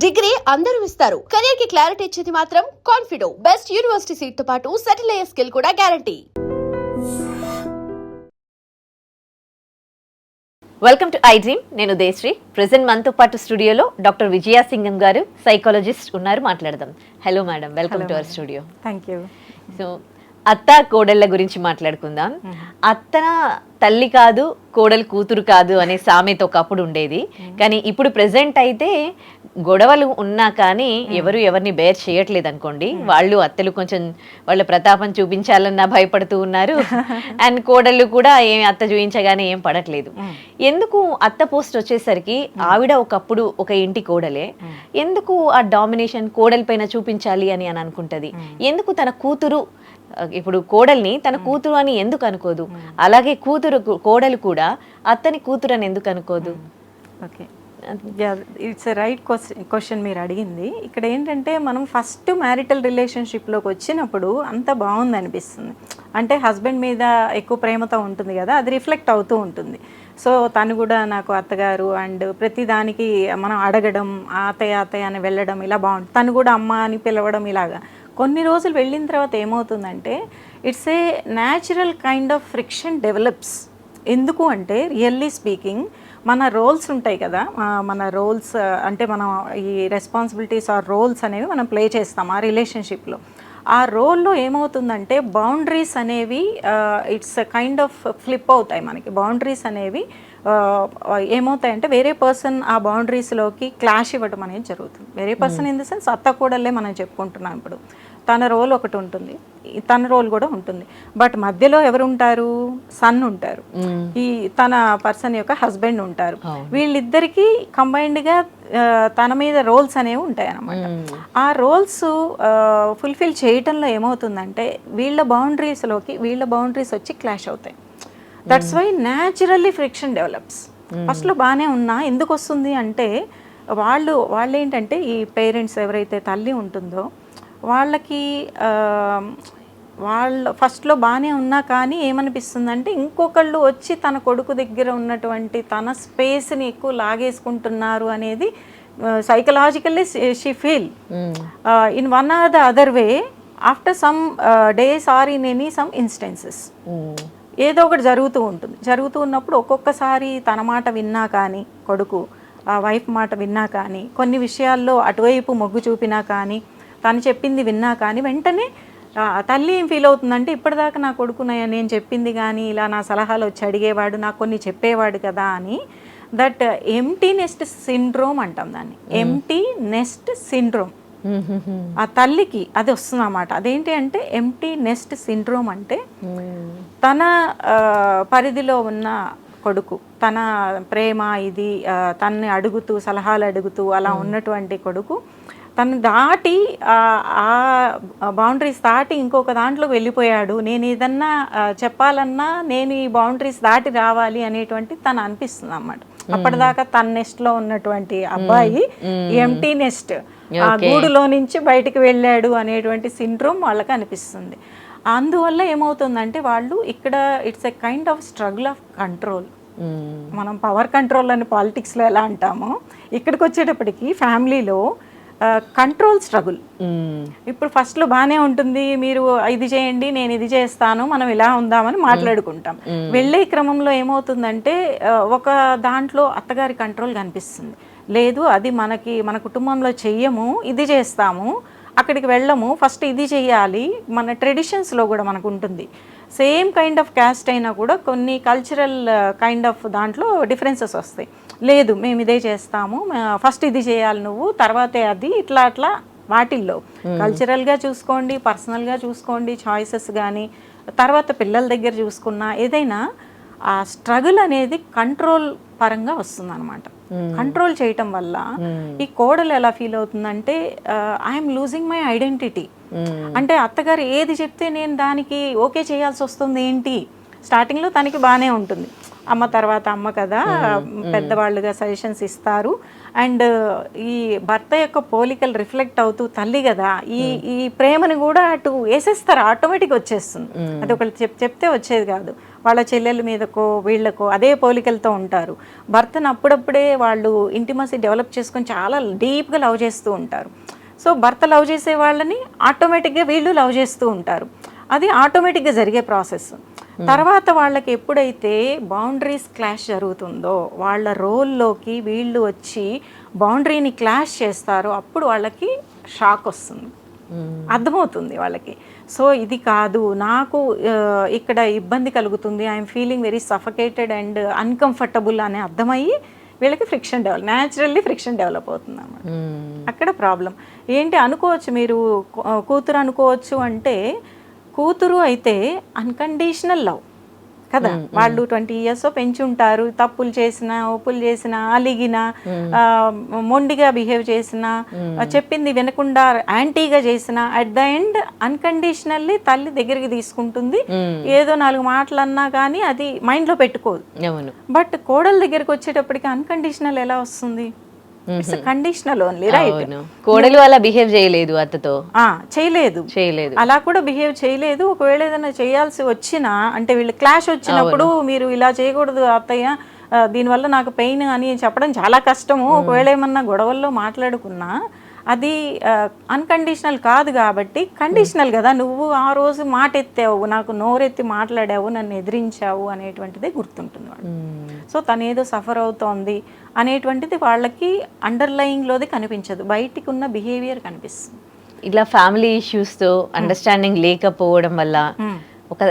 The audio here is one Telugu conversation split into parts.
డిగ్రీ అందరూ ఇస్తారు. కెరీర్ కి క్లారిటీ ఇచ్చేది మాత్రం కాన్ఫిడో. బెస్ట్ యూనివర్సిటీ సీట్ తో పాటు సెటిల్ అయ్యే స్కిల్ కూడా guarantee. Welcome to I dream. నేను దేశ్రీ. ప్రెసెంట్ మనతో పాటు స్టూడియోలో డాక్టర్ విజయ సింగం గారు, సైకాలజిస్ట్ ఉన్నారు. మాట్లాడదాం. Hello madam, welcome to our studio. Thank you. So అత్త కోడళ్ళ గురించి మాట్లాడుకుందాం. అత్త తల్లి కాదు, కోడలు కూతురు కాదు అనే సామెత ఒకప్పుడు ఉండేది. కానీ ఇప్పుడు ప్రెసెంట్ అయితే గొడవలు ఉన్నా కానీ ఎవరు ఎవరిని బేర్ చేయట్లేదు అనుకోండి. వాళ్ళు అత్తలు కొంచెం వాళ్ళ ప్రతాపం చూపించాలన్నా భయపడుతూ ఉన్నారు. అండ్ కోడళ్ళు కూడా ఏం అత్త చూపించగానే ఏం పడట్లేదు. ఎందుకు అత్త పోస్ట్ వచ్చేసరికి ఆవిడ ఒకప్పుడు ఒక ఇంటి కోడలే, ఎందుకు ఆ డామినేషన్ కోడలి పైన చూపించాలి అని అనుకుంటది? ఎందుకు తన కూతురు, ఇప్పుడు కోడల్ని తన కూతురు అని ఎందుకు అనుకోదు? అలాగే కోడలు కూడా అత్తని కూతురు అని ఎందుకు అనుకోదు? Okay, it's a right question మీరు అడిగింది. ఇక్కడ ఏంటంటే మనం ఫస్ట్ మ్యారిటల్ రిలేషన్షిప్లోకి వచ్చినప్పుడు అంత బాగుంది అనిపిస్తుంది. అంటే హస్బెండ్ మీద ఎక్కువ ప్రేమతో ఉంటుంది కదా, అది రిఫ్లెక్ట్ అవుతూ ఉంటుంది. సో తను కూడా నాకు అత్తగారు అండ్ ప్రతి దానికి మనం అడగడం, అత్తయ్య అని వెళ్ళడం ఇలా బాగుంటుంది. తను కూడా అమ్మ అని పిలవడం ఇలాగా. కొన్ని రోజులు వెళ్ళిన తర్వాత ఏమవుతుందంటే it's a natural kind of friction develops. ఎందుకు అంటే రియల్లీ స్పీకింగ్ మన రోల్స్ ఉంటాయి కదా, మన రోల్స్ అంటే మనం ఈ రెస్పాన్సిబిలిటీస్ ఆర్ రోల్స్ అనేవి మనం ప్లే చేస్తాం ఆ రిలేషన్షిప్లో. ఆ రోల్లో ఏమవుతుందంటే బౌండరీస్ అనేవి ఇట్స్ కైండ్ ఆఫ్ ఫ్లిప్ అవుతాయి. మనకి బౌండరీస్ అనేవి ఏమవుతాయంటే వేరే పర్సన్ ఆ బౌండరీస్లోకి క్లాష్ ఇవ్వడం అనేది జరుగుతుంది. వేరే పర్సన్ ఇన్ ద సెన్స్ అత్త కూడలే మనం చెప్పుకుంటున్నాం. ఇప్పుడు తన రోల్ ఒకటి ఉంటుంది, తన రోల్ కూడా ఉంటుంది. బట్ మధ్యలో ఎవరు ఉంటారు? సన్ ఉంటారు, ఈ తన పర్సన్ యొక్క హస్బెండ్ ఉంటారు. వీళ్ళిద్దరికీ కంబైన్డ్గా తన మీద రోల్స్ అనేవి ఉంటాయి అన్నమాట. ఆ రోల్స్ ఫుల్ఫిల్ చేయటంలో ఏమవుతుందంటే వీళ్ళ బౌండరీస్ వచ్చి క్లాష్ అవుతాయి. That's why naturally friction develops. ఫస్ట్లో బాగానే ఉన్నా ఎందుకు వస్తుంది అంటే వాళ్ళు ఏంటంటే ఈ పేరెంట్స్ ఎవరైతే తల్లి ఉంటుందో వాళ్ళకి వాళ్ళ ఫస్ట్లో బాగానే ఉన్నా కానీ ఏమనిపిస్తుందంటే ఇంకొకళ్ళు వచ్చి తన కొడుకు దగ్గర ఉన్నటువంటి తన స్పేస్ని ఎక్కువ లాగేసుకుంటున్నారు అనేది psychologically she feel in one or the other way after some days or in any some instances. ఏదో ఒకటి జరుగుతూ ఉన్నప్పుడు ఒక్కొక్కసారి తన మాట విన్నా కానీ, కొడుకు వైఫ్ మాట విన్నా కానీ, కొన్ని విషయాల్లో అటువైపు మొగ్గు చూపినా కానీ, తను చెప్పింది విన్నా కానీ వెంటనే తల్లి ఏం ఫీల్ అవుతుందంటే ఇప్పటిదాకా నా కొడుకు నేను చెప్పింది కానీ ఇలా నా సలహాలు వచ్చి అడిగేవాడు, నాకు కొన్ని చెప్పేవాడు కదా అని. దట్ ఎంప్టీ నెస్ట్ సిండ్రోమ్ అంటాం దాన్ని. ఎంప్టీ నెస్ట్ సిండ్రోమ్ ఆ తల్లికి అది వస్తుంది అన్నమాట. అదేంటి అంటే ఎంప్టీ నెస్ట్ సిండ్రోమ్ అంటే తన పరిధిలో ఉన్న కొడుకు, తన ప్రేమ ఇది తనని అడుగుతూ సలహాలు అడుగుతూ అలా ఉన్నటువంటి కొడుకు తను దాటి ఆ బౌండరీస్ దాటి ఇంకొక దాంట్లో వెళ్ళిపోయాడు. నేను ఏదన్నా చెప్పాలన్నా నేను ఈ బౌండరీస్ దాటి రావాలి అనేటువంటి తను అనిపిస్తుంది అన్నమాట. అప్పటిదాకా తన నెస్ట్లో ఉన్నటువంటి అబ్బాయి ఎంప్టీ నెస్ట్, ఆ గూడులో నుంచి బయటికి వెళ్ళాడు అనేటువంటి సిండ్రోమ్ వాళ్ళకి అనిపిస్తుంది. అందువల్ల ఏమవుతుందంటే వాళ్ళు ఇక్కడ it's a kind of struggle of control. మనం పవర్ కంట్రోల్ అని పాలిటిక్స్లో ఎలా అంటామో, ఇక్కడికి వచ్చేటప్పటికి ఫ్యామిలీలో కంట్రోల్ స్ట్రగుల్. ఇప్పుడు ఫస్ట్లో బాగానే ఉంటుంది, మీరు ఇది చేయండి నేను ఇది చేస్తాను, మనం ఇలా ఉందామని మాట్లాడుకుంటాం. వెళ్ళే క్రమంలో ఏమవుతుందంటే ఒక దాంట్లో అత్తగారి కంట్రోల్ కనిపిస్తుంది. లేదు అది మన కుటుంబంలో చెయ్యము, ఇది చేస్తాము, అక్కడికి వెళ్ళము, ఫస్ట్ ఇది చెయ్యాలి. మన ట్రెడిషన్స్లో కూడా మనకు ఉంటుంది. సేమ్ కైండ్ ఆఫ్ క్యాస్ట్ అయినా కూడా కొన్ని కల్చరల్ కైండ్ ఆఫ్ దాంట్లో డిఫరెన్సెస్ వస్తాయి. లేదు మేము ఇదే చేస్తాము, ఫస్ట్ ఇది చేయాలి నువ్వు, తర్వాతే అది, ఇట్లా వాటిల్లో కల్చరల్గా చూసుకోండి, పర్సనల్గా చూసుకోండి, చాయిసెస్ కానీ తర్వాత పిల్లల దగ్గర చూసుకున్నా ఏదైనా ఆ స్ట్రగుల్ అనేది కంట్రోల్ పరంగా వస్తుంది అనమాట. కంట్రోల్ చేయటం వల్ల ఈ కోడలు ఎలా ఫీల్ అవుతుందంటే ఐఎమ్ లూజింగ్ మై ఐడెంటిటీ. అంటే అత్తగారు ఏది చెప్తే నేను దానికి ఓకే చేయాల్సి వస్తుంది ఏంటి. స్టార్టింగ్లో తనకి బాగానే ఉంటుంది, అమ్మ తర్వాత అమ్మ కదా, పెద్దవాళ్ళుగా సజెషన్స్ ఇస్తారు. అండ్ ఈ భర్త యొక్క పోలికలు రిఫ్లెక్ట్ అవుతూ తల్లి కదా ఈ ప్రేమని కూడా అటు వేసేస్తారు, ఆటోమేటిక్ వచ్చేస్తుంది. అది ఒకళ్ళు చెప్తే వచ్చేది కాదు. వాళ్ళ చెల్లెల మీదకో వీళ్ళకో అదే పోలికలతో ఉంటారు. భర్తను అప్పుడప్పుడే వాళ్ళు ఇంటిమసీ డెవలప్ చేసుకొని చాలా డీప్గా లవ్ చేస్తూ ఉంటారు. సో భర్త లవ్ చేసే వాళ్ళని ఆటోమేటిక్గా వీళ్ళు లవ్ చేస్తూ ఉంటారు. అది ఆటోమేటిక్గా జరిగే ప్రాసెస్. తర్వాత వాళ్ళకి ఎప్పుడైతే బౌండరీస్ క్లాష్ జరుగుతుందో, వాళ్ళ రోల్లోకి వీళ్ళు వచ్చి బౌండరీని క్లాష్ చేస్తారో అప్పుడు వాళ్ళకి షాక్ వస్తుంది, అర్థమవుతుంది వాళ్ళకి. సో ఇది కాదు, నాకు ఇక్కడ ఇబ్బంది కలుగుతుంది, I'm feeling very suffocated and uncomfortable అని అర్థమయ్యి వీళ్ళకి friction develop, naturally friction develop అవుతుంది అన్నమాట. అక్కడ ప్రాబ్లం ఏంటి అనుకోవచ్చు మీరు, కూతురు అనుకోవచ్చు అంటే, కూతురు అయితే అన్కండిషనల్ లవ్ కదా, వాళ్ళు 20 years పెంచి ఉంటారు, తప్పులు చేసినా ఒప్పులు చేసినా అలిగినా మొండిగా బిహేవ్ చేసినా చెప్పింది వినకుండా యాంటీగా చేసినా అట్ ద ఎండ్ అన్కండిషనల్లీ తల్లి దగ్గరికి తీసుకుంటుంది. ఏదో 4 మాటలు అన్నా కానీ అది మైండ్లో పెట్టుకోదు. బట్ కోడల దగ్గరికి వచ్చేటప్పటికి అన్కండిషనల్ ఎలా వస్తుంది? It's conditional only, right? కోడలు అలా బిహేవ్ చేయలేదు, అత్తతో చేయలేదు, అలా కూడా బిహేవ్ చేయలేదు. ఒకవేళ ఏదైనా చేయాల్సి వచ్చినా అంటే వీళ్ళు క్లాష్ వచ్చినప్పుడు మీరు ఇలా చేయకూడదు అత్తయ్య, దీనివల్ల నాకు పెయిన్ అని చెప్పడం చాలా కష్టము. ఒకవేళ ఏమన్నా గొడవల్లో మాట్లాడుకున్నా అది అన్కండిషనల్ కాదు కాబట్టి కండిషనల్ కదా, నువ్వు ఆ రోజు మాట ఎత్తావు, నాకు నోరెత్తి మాట్లాడావు, నన్ను ఎదిరించావు అనేటువంటిదే గుర్తుంటుంది వాళ్ళు. సో తను ఏదో సఫర్ అవుతోంది అనేటువంటిది వాళ్ళకి అండర్లయింగ్లోది కనిపించదు, బయటికి ఉన్న బిహేవియర్ కనిపిస్తుంది. ఇలా ఫ్యామిలీ ఇష్యూస్తో అండర్స్టాండింగ్ లేకపోవడం వల్ల ఒక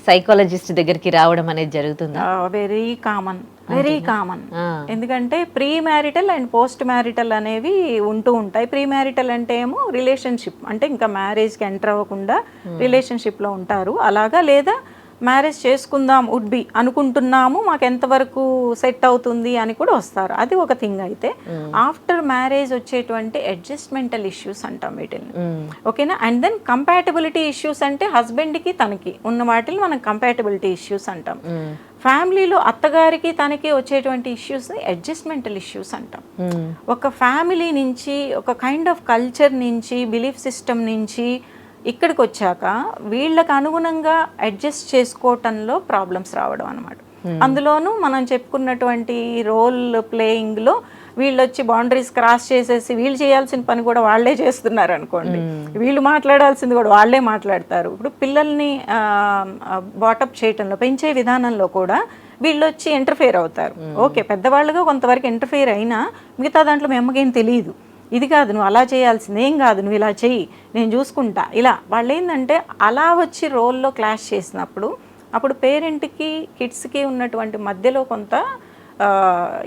సైకాలజిస్ట్ దగ్గరికి రావడం అనేది జరుగుతుందా? Very common. ఎందుకంటే pre marital and post marital అనేవి ఉంటూ ఉంటాయి. ప్రీ మ్యారిటల్ అంటే ఏమో రిలేషన్షిప్, అంటే ఇంకా మ్యారేజ్కి ఎంటర్ అవ్వకుండా రిలేషన్షిప్లో ఉంటారు అలాగా, లేదా మ్యారేజ్ చేసుకుందాం వుడ్ బి అనుకుంటున్నాము, మాకు ఎంతవరకు సెట్ అవుతుంది అని కూడా వస్తారు. అది ఒక థింగ్. అయితే ఆఫ్టర్ మ్యారేజ్ వచ్చేటువంటి అడ్జస్ట్మెంటల్ ఇష్యూస్ అంటాం వీటిని, ఓకేనా? అండ్ దెన్ కంపాటబిలిటీ ఇష్యూస్ అంటే హస్బెండ్కి తనకి ఉన్న వాటిని మనం కంపాటబిలిటీ ఇష్యూస్ అంటాం. ఫ్యామిలీలో అత్తగారికి తనకి వచ్చేటువంటి ఇష్యూస్ని అడ్జస్ట్మెంటల్ ఇష్యూస్ అంటాం. ఒక ఫ్యామిలీ నుంచి, ఒక కైండ్ ఆఫ్ కల్చర్ నుంచి, బిలీఫ్ సిస్టమ్ నుంచి ఇక్కడికి వచ్చాక వీళ్ళకి అనుగుణంగా అడ్జస్ట్ చేసుకోవటంలో ప్రాబ్లమ్స్ రావడం అనమాట. అందులోనూ మనం చెప్పుకున్నటువంటి రోల్ ప్లేయింగ్లో వీళ్ళు వచ్చి బౌండరీస్ క్రాస్ చేసేసి వీళ్ళు చేయాల్సిన పని కూడా వాళ్ళే చేస్తున్నారు అనుకోండి, వీళ్ళు మాట్లాడాల్సింది కూడా వాళ్ళే మాట్లాడతారు. ఇప్పుడు పిల్లల్ని బాటప్ చేయటంలో, పెంచే విధానంలో కూడా వీళ్ళు వచ్చి ఇంటర్ఫియర్ అవుతారు. ఓకే, పెద్దవాళ్ళుగా కొంతవరకు ఇంటర్ఫియర్ అయినా మిగతా దాంట్లో మీ అమ్మకేం తెలియదు, ఇది కాదు నువ్వు అలా చేయాల్సింది, ఏం కాదు నువ్వు ఇలా చెయ్యి, నేను చూసుకుంటా, ఇలా. వాళ్ళు ఏంటంటే అలా వచ్చి రోల్లో క్లాష్ చేసినప్పుడు అప్పుడు పేరెంట్కి కిడ్స్కి ఉన్నటువంటి మధ్యలో కొంత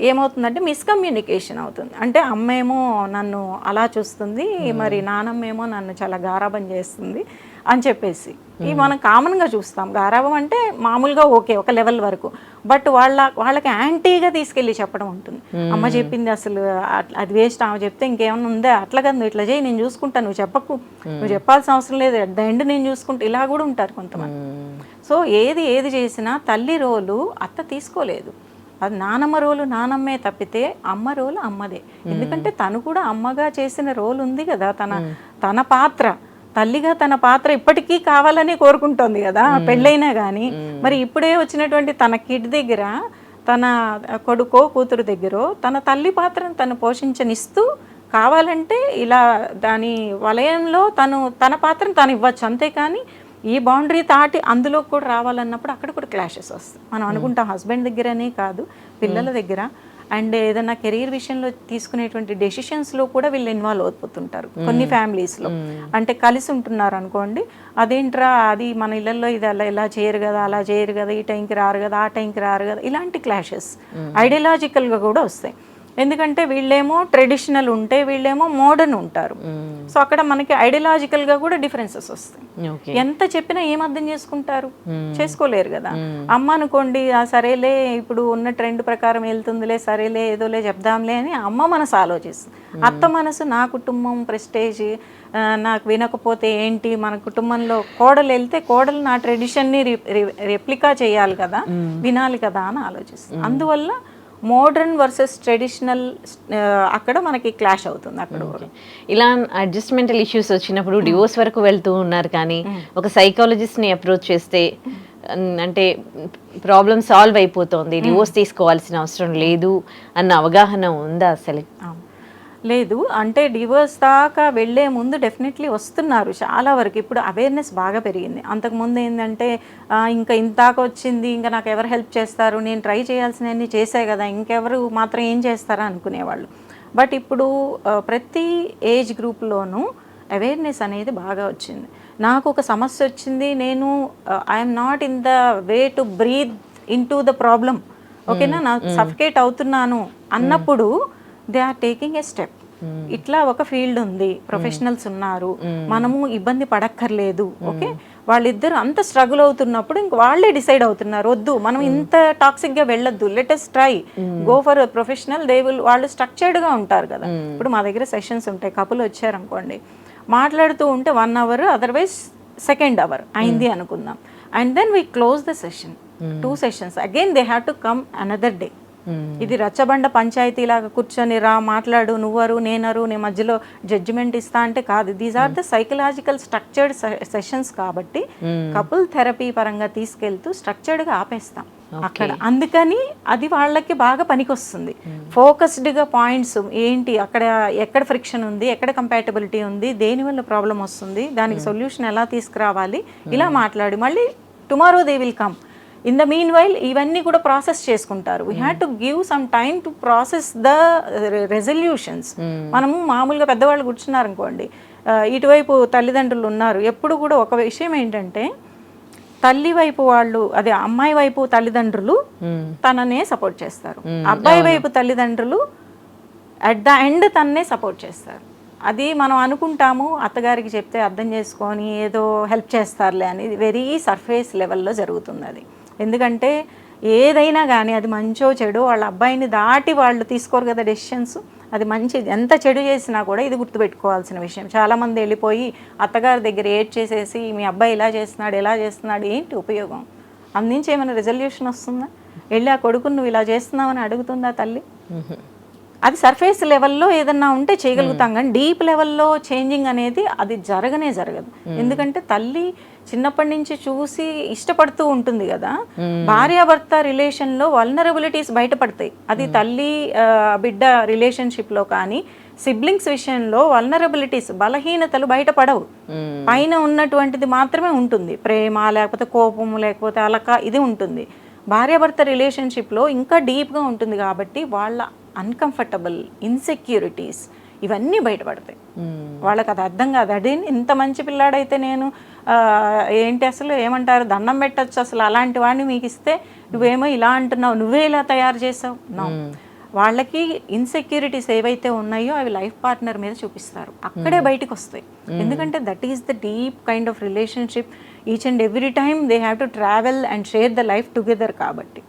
ఏమవుతుందంటే మిస్కమ్యూనికేషన్ అవుతుంది. అంటే అమ్మేమో నన్ను అలా చూస్తుంది, మరి నానమ్మేమో నన్ను చాలా గారాబం చేస్తుంది అని చెప్పేసి, ఇవి మనం కామన్గా చూస్తాం. గారాబం అంటే మామూలుగా ఓకే ఒక లెవెల్ వరకు, బట్ వాళ్ళకి యాంటీగా తీసుకెళ్ళి చెప్పడం ఉంటుంది. అమ్మ చెప్పింది అసలు అది వేస్ట్, ఆమె చెప్తే ఇంకేమైనా ఉందా, అట్లా కదా నువ్వు ఇట్లా చేయి, నేను చూసుకుంటాను, నువ్వు చెప్పకు, నువ్వు చెప్పాల్సిన అవసరం లేదు, అట్ ద ఎండ్ నేను చూసుకుంటా, ఇలా కూడా ఉంటారు కొంతమంది. సో ఏది చేసినా తల్లి రోలు అత్త తీసుకోలేదు, అది నానమ్మ రోలు నానమ్మే తప్పితే అమ్మ రోలు అమ్మదే. ఎందుకంటే తను కూడా అమ్మగా చేసిన రోల్ ఉంది కదా, తన పాత్ర, తల్లిగా తన పాత్ర ఇప్పటికీ కావాలని కోరుకుంటోంది కదా పెళ్ళైనా కానీ. మరి ఇప్పుడే వచ్చినటువంటి తన కిడ్ దగ్గర, తన కొడుకో కూతురు దగ్గర తన తల్లి పాత్రను తను పోషించనిస్తూ కావాలంటే ఇలా దాని వలయంలో తన పాత్రను తను ఇవ్వచ్చు, అంతేకాని ఈ బౌండరీ దాటి అందులో కూడా రావాలన్నప్పుడు అక్కడ కూడా క్లాషెస్ వస్తాయి. మనం అనుకుంటాం హస్బెండ్ దగ్గరనే కాదు, పిల్లల దగ్గర అండ్ ఏదైనా కెరీర్ విషయంలో తీసుకునేటువంటి డెసిషన్స్లో కూడా వీళ్ళు ఇన్వాల్వ్ అయిపోతుంటారు కొన్ని ఫ్యామిలీస్లో. అంటే కలిసి ఉంటున్నారు అనుకోండి, అదేంట్రా అది మన ఇళ్ళల్లో ఇది అలా ఇలా చేయరు కదా, అలా చేయరు కదా, ఈ టైంకి రారు కదా, ఆ టైంకి రారు కదా, ఇలాంటి క్లాషెస్ ఐడియాలజికల్గా కూడా వస్తాయి. ఎందుకంటే వీళ్ళేమో ట్రెడిషనల్ ఉంటే వీళ్ళేమో మోడర్న్ ఉంటారు. సో అక్కడ మనకి ఐడియాలజికల్గా కూడా డిఫరెన్సెస్ వస్తాయి. ఎంత చెప్పినా ఏం అర్థం చేసుకుంటారు, చేసుకోలేరు కదా. అమ్మ అనుకోండి, సరేలే ఇప్పుడు ఉన్న ట్రెండ్ ప్రకారం వెళ్తుందిలే, సరేలే ఏదోలే చెప్దాంలే అని అమ్మ మనసు ఆలోచిస్తుంది. అత్త మనసు నా కుటుంబం ప్రెస్టేజ్, నాకు వినకపోతే ఏంటి, మన కుటుంబంలో కోడలు వెళ్తే కోడలు నా ట్రెడిషన్ని రెప్లికా చేయాలి కదా, వినాలి కదా అని ఆలోచిస్తుంది. అందువల్ల మోడర్న్ వర్సెస్ ట్రెడిషనల్ అక్కడ మనకి క్లాష్ అవుతుంది. అక్కడ ఇలా అడ్జస్ట్మెంటల్ ఇష్యూస్ వచ్చినప్పుడు డివోర్స్ వరకు వెళ్తూ ఉన్నారు, కానీ ఒక సైకాలజిస్ట్ని అప్రోచ్ చేస్తే అంటే ప్రాబ్లం సాల్వ్ అయిపోతుంది, డివోర్స్ తీసుకోవాల్సిన అవసరం లేదు అన్న అవగాహన ఉందా అసలు? లేదు, అంటే డివోర్స్ దాకా వెళ్ళే ముందు డెఫినెట్లీ వస్తున్నారు చాలా వరకు. ఇప్పుడు అవేర్నెస్ బాగా పెరిగింది. అంతకుముందు ఏంటంటే ఇంకా ఇంతాక వచ్చింది, ఇంకా నాకు ఎవరు హెల్ప్ చేస్తారు, నేను ట్రై చేయాల్సినవన్నీ చేసే కదా, ఇంకెవరు మాత్రం ఏం చేస్తారా అనుకునేవాళ్ళు. బట్ ఇప్పుడు ప్రతి ఏజ్ గ్రూప్లోనూ అవేర్నెస్ అనేది బాగా వచ్చింది. నాకు ఒక సమస్య వచ్చింది, నేను I'm not in the way to breathe in to the problem, ఓకేనా, నాకు సఫికేట్ అవుతున్నాను అన్నప్పుడు they are taking a step. ఇట్లా ఒక ఫీల్డ్ ఉంది, ప్రొఫెషనల్స్ ఉన్నారు, మనము ఇబ్బంది పడక్కర్లేదు, ఓకే. వాళ్ళిద్దరు అంత స్ట్రగుల్ అవుతున్నప్పుడు ఇంక వాళ్ళే డిసైడ్ అవుతున్నారు, వద్దు మనం ఇంత టాక్సిక్గా వెళ్ళొద్దు, let us try, go for professional. They will, వాళ్ళు స్ట్రక్చర్డ్గా ఉంటారు కదా. ఇప్పుడు మా దగ్గర సెషన్స్ ఉంటాయి, కపుల్ వచ్చారనుకోండి, మాట్లాడుతూ ఉంటే 1 hour, అదర్వైజ్ 2nd hour అయింది అనుకుందాం, and then we close the session, 2 sessions, again they have to come another day. ఇది రచ్చబండ పంచాయతీలాగా కూర్చొని రా మాట్లాడు, నువ్వరు నేనరు, నీ మధ్యలో జడ్జిమెంట్ ఇస్తా అంటే కాదు. These are the psychological structured sessions కాబట్టి కపుల్ థెరపీ పరంగా తీసుకెళ్తూ స్ట్రక్చర్డ్గా ఆపేస్తాం అక్కడ. అందుకని అది వాళ్ళకి బాగా పనికొస్తుంది. ఫోకస్డ్గా పాయింట్స్ ఏంటి, అక్కడ ఎక్కడ ఫ్రిక్షన్ ఉంది, ఎక్కడ కంపాటబిలిటీ ఉంది, దేనివల్ల ప్రాబ్లం వస్తుంది, దానికి సొల్యూషన్ ఎలా తీసుకురావాలి, ఇలా మాట్లాడి మళ్ళీ tomorrow they will come. In the mean while ఇవన్నీ కూడా ప్రాసెస్ చేసుకుంటారు. We had to give some time to process the resolutions. మనము మామూలుగా పెద్దవాళ్ళు కూర్చున్నారు అనుకోండి, ఇటువైపు తల్లిదండ్రులు ఉన్నారు, ఎప్పుడు కూడా ఒక విషయం ఏంటంటే తల్లి వైపు వాళ్ళు, అదే అమ్మాయి వైపు తల్లిదండ్రులు తననే సపోర్ట్ చేస్తారు, అబ్బాయి వైపు తల్లిదండ్రులు అట్ ద ఎండ్ తననే సపోర్ట్ చేస్తారు. అది మనం అనుకుంటాము అత్తగారికి చెప్తే అర్థం చేసుకొని ఏదో హెల్ప్ చేస్తారులే అని, వెరీ సర్ఫేస్ లెవెల్లో జరుగుతుంది అది. ఎందుకంటే ఏదైనా కానీ అది మంచో చెడో వాళ్ళ అబ్బాయిని దాటి వాళ్ళు తీసుకోరు కదా డెసిషన్స్. అది మంచిది, ఎంత చెడు చేసినా కూడా ఇది గుర్తుపెట్టుకోవాల్సిన విషయం. చాలామంది వెళ్ళిపోయి అత్తగారి దగ్గర ఏడ్ చేసేసి మీ అబ్బాయి ఇలా చేస్తున్నాడు ఎలా చేస్తున్నాడు, ఏంటి ఉపయోగం? అందించి ఏమైనా రెజల్యూషన్ వస్తుందా? వెళ్ళి ఆ కొడుకుని నువ్వు ఇలా చేస్తున్నావని అడుగుతుందా తల్లి? అది సర్ఫేస్ లెవెల్లో ఏదన్నా ఉంటే చేయగలుగుతాం, కానీ డీప్ లెవెల్లో చేంజింగ్ అనేది అది జరగదు. ఎందుకంటే తల్లి చిన్నప్పటి నుంచి చూసి ఇష్టపడుతూ ఉంటుంది కదా. భార్యాభర్త రిలేషన్లో వల్నరబిలిటీస్ బయటపడతాయి. అది తల్లి బిడ్డ రిలేషన్షిప్లో కానీ సిబ్లింగ్స్ విషయంలో వల్నరబిలిటీస్, బలహీనతలు బయటపడవు. పైన ఉన్నటువంటిది మాత్రమే ఉంటుంది, ప్రేమ లేకపోతే కోపము లేకపోతే అలక, ఇది ఉంటుంది. భార్యాభర్త రిలేషన్షిప్లో ఇంకా డీప్గా ఉంటుంది కాబట్టి వాళ్ళ అన్కంఫర్టబుల్, ఇన్సెక్యూరిటీస్ ఇవన్నీ బయటపడతాయి. వాళ్ళకి అది అర్థం కాదు. అదే ఇంత మంచి పిల్లాడైతే నేను ఏంటి అసలు ఏమంటారు, దండం పెట్టచ్చు అసలు, అలాంటి వాడిని మీకు ఇస్తే నువ్వేమో ఇలా అంటున్నావు, నువ్వే ఇలా తయారు చేసావు. నో, వాళ్ళకి ఇన్సెక్యూరిటీస్ ఏవైతే ఉన్నాయో అవి లైఫ్ పార్ట్నర్ మీద చూపిస్తారు, అక్కడే బయటకు వస్తాయి. ఎందుకంటే that is the deep kind of relationship. Each and every time they have to travel and share the life together కాబట్టి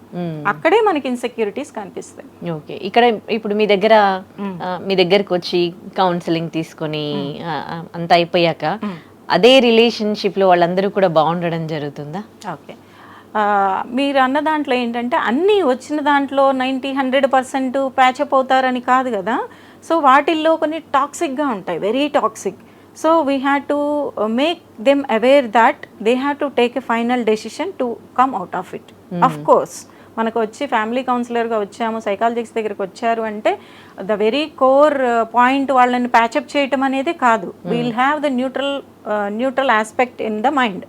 అక్కడే మనకి ఇన్సెక్యూరిటీస్ కనిపిస్తాయి. ఓకే, ఇక్కడ ఇప్పుడు మీ దగ్గరకు వచ్చి కౌన్సిలింగ్ తీసుకొని అంతా అయిపోయాక అదే రిలేషన్షిప్లో వాళ్ళందరూ కూడా బాగుండడం జరుగుతుందా? ఓకే, మీరు అన్న దాంట్లో ఏంటంటే అన్నీ వచ్చిన దాంట్లో 90-100% ప్యాచప్ అవుతారని కాదు కదా. సో వాటిల్లో కొన్ని టాక్సిక్గా ఉంటాయి, very toxic. So we have to make them aware that they have to take a final decision to come out of it. Of course మనకు వచ్చి ఫ్యామిలీ కౌన్సిలర్గా వచ్చాము, సైకాలజిస్ట్ దగ్గరికి వచ్చారు అంటే ద వెరీ కోర్ పాయింట్ వాళ్ళని ప్యాచప్ చేయటం అనేది కాదు. We'll have the neutral aspect in the mind.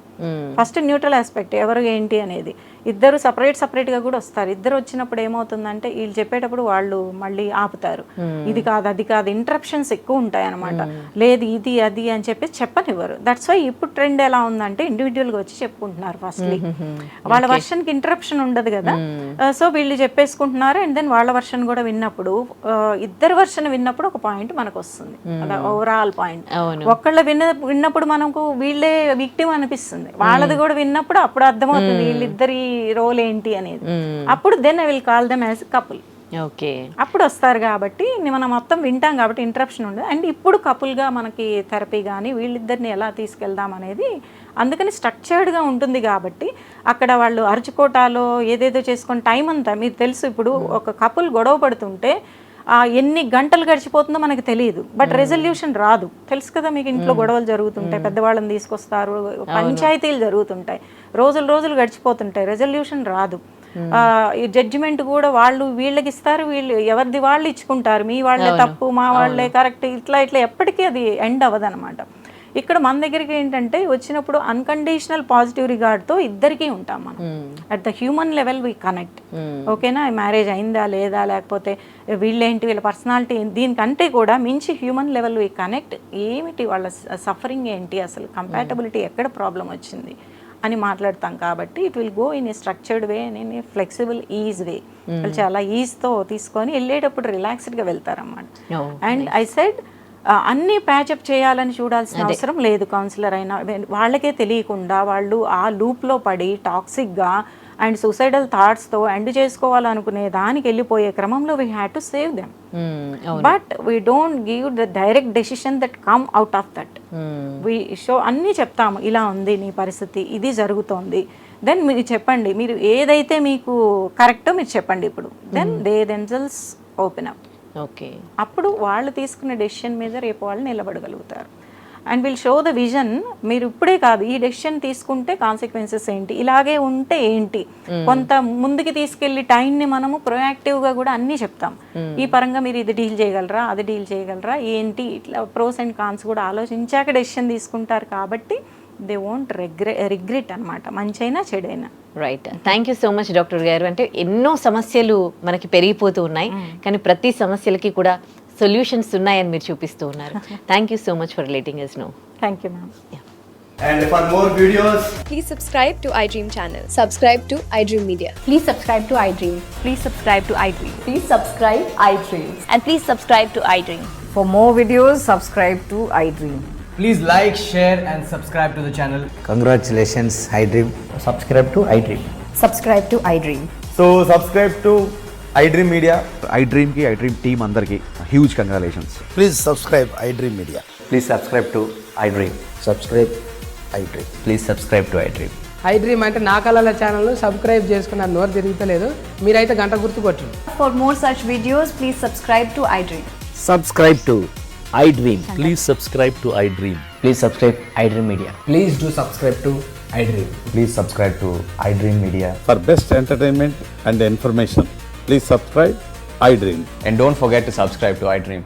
First neutral aspect ఎవరు ఏంటి అనేది. ఇద్దరు సపరేట్గా కూడా వస్తారు. ఇద్దరు వచ్చినప్పుడు ఏమవుతుందంటే వీళ్ళు చెప్పేటప్పుడు వాళ్ళు మళ్ళీ ఆపుతారు, ఇది కాదు అది కాదు, ఇంటరప్షన్స్ ఎక్కువ ఉంటాయి అనమాట. లేదు ఇది అది అని చెప్పేసి చెప్పనివ్వరు. దట్స్ వై ఇప్పుడు ట్రెండ్ ఎలా ఉందంటే ఇండివిజువల్గా వచ్చి చెప్పుకుంటున్నారు. ఫస్ట్లీ వాళ్ళ వర్షన్కి ఇంటరప్షన్ ఉండదు కదా, సో వీళ్ళు చెప్పేసుకుంటున్నారు. అండ్ దెన్ వాళ్ళ వర్షన్ కూడా విన్నప్పుడు, ఇద్దరు వర్షన్ విన్నప్పుడు ఒక పాయింట్ మనకు వస్తుంది, అలా ఓవరాల్ పాయింట్. ఒక్కళ్ళ విన్నప్పుడు మనకు వీళ్ళే విక్టిమ్ అనిపిస్తుంది, వాళ్ళది కూడా విన్నప్పుడు అప్పుడు అర్థమవుతుంది వీళ్ళిద్దరి రోల్ ఏంటి అనేది. అప్పుడు then I will call them as couple. Okay, అప్పుడు వస్తారు కాబట్టి మనం మొత్తం వింటాం కాబట్టి ఇంటరప్షన్ ఉండదు. అండ్ ఇప్పుడు కపుల్గా మనకి థెరపీ కానీ వీళ్ళిద్దరిని ఎలా తీసుకెళ్దాం అనేది అందుకని స్ట్రక్చర్డ్గా ఉంటుంది కాబట్టి అక్కడ వాళ్ళు అరుచుకోటాలో ఏదేదో చేసుకొని టైం అంతా మీకు తెలుసు. ఇప్పుడు ఒక కపుల్ గొడవ పడుతుంటే ఎన్ని గంటలు గడిచిపోతుందో మనకు తెలియదు, బట్ రెజల్యూషన్ రాదు. తెలుసు కదా మీకు, ఇంట్లో గొడవలు జరుగుతుంటాయి, పెద్దవాళ్ళని తీసుకొస్తారు, పంచాయతీలు జరుగుతుంటాయి, రోజులు గడిచిపోతుంటాయి, రెజల్యూషన్ రాదు. ఈ జడ్జిమెంట్ కూడా వాళ్ళు వీళ్ళకి ఇస్తారు, వీళ్ళు ఎవరిది వాళ్ళు ఇచ్చుకుంటారు, మీ వాళ్ళే తప్పు మా వాళ్ళే కరెక్ట్, ఇట్లా ఎప్పటికీ అది ఎండ్ అవ్వదు అనమాట. ఇక్కడ మన దగ్గరికి ఏంటంటే వచ్చినప్పుడు అన్కండిషనల్ పాజిటివ్ రిగార్డ్తో ఇద్దరికీ ఉంటాం మనం. At the human level we connect. ఓకేనా, మ్యారేజ్ అయిందా లేదా, లేకపోతే వీళ్ళేంటి, వీళ్ళ పర్సనాలిటీ, దీనికంటే కూడా మించి హ్యూమన్ లెవెల్ వీ కనెక్ట్. ఏమిటి వాళ్ళ సఫరింగ్ ఏంటి, అసలు కంపాటబిలిటీ ఎక్కడ ప్రాబ్లం వచ్చింది అని మాట్లాడతాం. కాబట్టి it will go in a structured way and in a flexible is way. వాళ్ళు చాలా ఈజ్తో తీసుకొని వెళ్ళేటప్పుడు రిలాక్స్డ్గా వెళ్తారన్నమాట. అండ్ ఐ సెడ్ అన్నీ ప్యాచప్ చేయాలని చూడాల్సిన అవసరం లేదు. కౌన్సిలర్ అయినా వాళ్ళకే తెలియకుండా వాళ్ళు ఆ లూప్లో పడి టాక్సిక్గా అండ్ సూసైడల్ థాట్స్తో ఎండ్ చేసుకోవాలనుకునే దానికి వెళ్ళిపోయే క్రమంలో we had to save them. But we don't give the direct decision that come out of that. We show అన్నీ చెప్తాము, ఇలా ఉంది నీ పరిస్థితి, ఇది జరుగుతోంది, దెన్ మీరు చెప్పండి, మీరు ఏదైతే మీకు కరెక్టో మీరు చెప్పండి ఇప్పుడు. Then they themselves open up. Okay, అప్పుడు వాళ్ళు తీసుకున్న డెసిషన్ మీద రేపు వాళ్ళు నిలబడగలుగుతారు. And will show the vision. మీరు ఇప్పుడే కాదు, ఈ డెసిషన్ తీసుకుంటే కాన్సిక్వెన్సెస్ ఏంటి, ఇలాగే ఉంటే ఏంటి, కొంత ముందుకి తీసుకెళ్లి టైంని మనము ప్రొయాక్టివ్గా కూడా అన్నీ చెప్తాం. ఈ పరంగా మీరు ఇది డీల్ చేయగలరా, అది డీల్ చేయగలరా, ఏంటి, ఇట్లా ప్రోస్ అండ్ కాన్స్ కూడా ఆలోచించాక డెసిషన్ తీసుకుంటారు. కాబట్టి దే వోంట్ రిగ్రెట్ అనమాట, మంచైనా చెడైనా. Right, thank you so much doctor గారు. అంటే ఎన్నో సమస్యలు మనకి పెరిగిపోతూ ఉన్నాయి, కానీ ప్రతి సమస్యలకి కూడా సొల్యూషన్స్ ఉన్నాయని మీరు చూపిస్తూ ఉన్నారు. Thank you so much for letting us know. Thank you ma'am. And for more videos, Please subscribe to iDream channel. Subscribe to iDream Media. Please subscribe to iDream. Please subscribe to iDream. Please subscribe iDream. And please subscribe to iDream. For more videos, subscribe to iDream. please like, share and subscribe to the channel. Congratulations, iDream. Subscribe to iDream. Subscribe to iDream. So subscribe to iDream Media. iDream ki iDream team అందరికి huge congratulations. Please subscribe iDream Media. Please subscribe to iDream. Subscribe iDream. Please subscribe to iDream. iDream అంటే నా కళల ఛానల్ సబ్స్క్రైబ్ చేసుకున్న నోరు తిరుగుతలేదు, మీరైతే గంట గుర్తు కొట్టండి. For more such videos, please subscribe to iDream. Subscribe to iDream. Please subscribe to iDream. Please subscribe iDream Media. Please do subscribe to iDream. Please subscribe to iDream Media. For best entertainment and information, please subscribe iDream. And don't forget to subscribe to iDream.